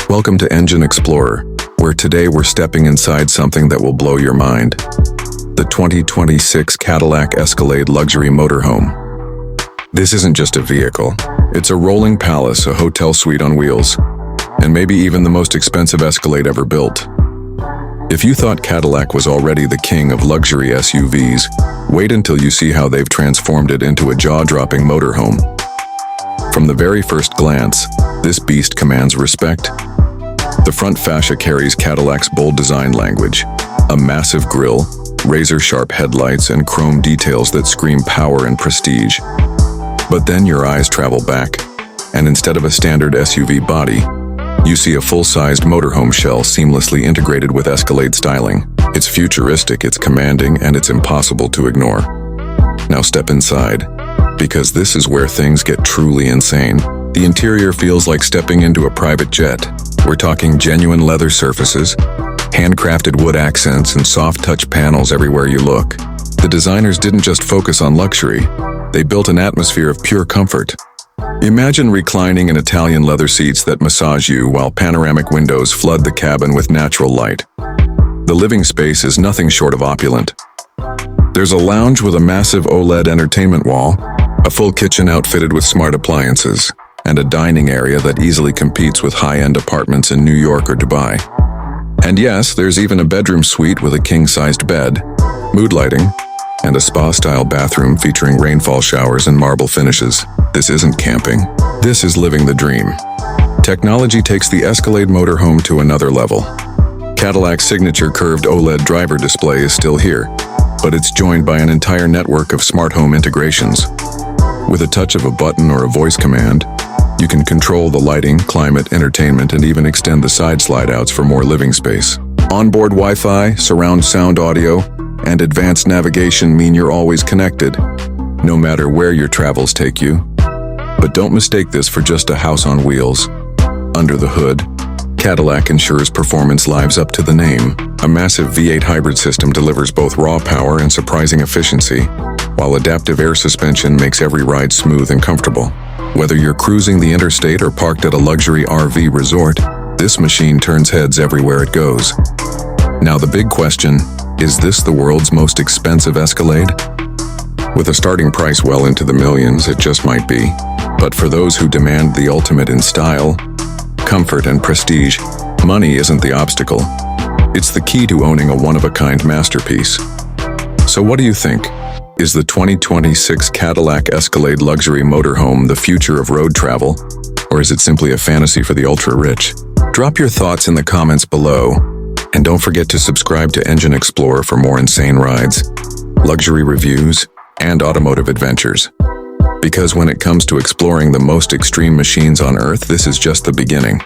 Welcome to Engine Explorer, where today we're stepping inside something that will blow your mind. The 2026 Cadillac Escalade Luxury Motorhome. This isn't just a vehicle. It's a rolling palace, a hotel suite on wheels, and maybe even the most expensive Escalade ever built. If you thought Cadillac was already the king of luxury SUVs, wait until you see how they've transformed it into a jaw-dropping motorhome. From the very first glance, this beast commands respect. The front fascia carries Cadillac's bold design language, a massive grille, razor-sharp headlights, and chrome details that scream power and prestige. But then your eyes travel back, and instead of a standard SUV body, you see a full-sized motorhome shell seamlessly integrated with Escalade styling. It's futuristic, it's commanding, and it's impossible to ignore. Now step inside, because this is where things get truly insane. The interior feels like stepping into a private jet. We're talking genuine leather surfaces, handcrafted wood accents, and soft touch panels everywhere you look. The designers didn't just focus on luxury, they built an atmosphere of pure comfort. Imagine reclining in Italian leather seats that massage you while panoramic windows flood the cabin with natural light. The living space is nothing short of opulent. There's a lounge with a massive OLED entertainment wall, a full kitchen outfitted with smart appliances, and a dining area that easily competes with high-end apartments in New York or Dubai. And yes, there's even a bedroom suite with a king-sized bed, mood lighting, and a spa-style bathroom featuring rainfall showers and marble finishes. This isn't camping. This is living the dream. Technology takes the Escalade motorhome to another level. Cadillac's signature curved OLED driver display is still here, but it's joined by an entire network of smart home integrations. With a touch of a button or a voice command, you can control the lighting, climate, entertainment, and even extend the side slide-outs for more living space. Onboard Wi-Fi, surround sound audio, and advanced navigation mean you're always connected, no matter where your travels take you. But don't mistake this for just a house on wheels. Under the hood, Cadillac ensures performance lives up to the name. A massive V8 hybrid system delivers both raw power and surprising efficiency, while adaptive air suspension makes every ride smooth and comfortable. Whether you're cruising the interstate or parked at a luxury RV resort, this machine turns heads everywhere it goes. Now the big question, is this the world's most expensive Escalade? With a starting price well into the millions, it just might be. But for those who demand the ultimate in style, comfort, and prestige, money isn't the obstacle. It's the key to owning a one-of-a-kind masterpiece. So what do you think? Is the 2026 Cadillac Escalade Luxury Motorhome the future of road travel? Or is it simply a fantasy for the ultra-rich? Drop your thoughts in the comments below. And don't forget to subscribe to Engine Explorer for more insane rides, luxury reviews, and automotive adventures. Because when it comes to exploring the most extreme machines on Earth, this is just the beginning.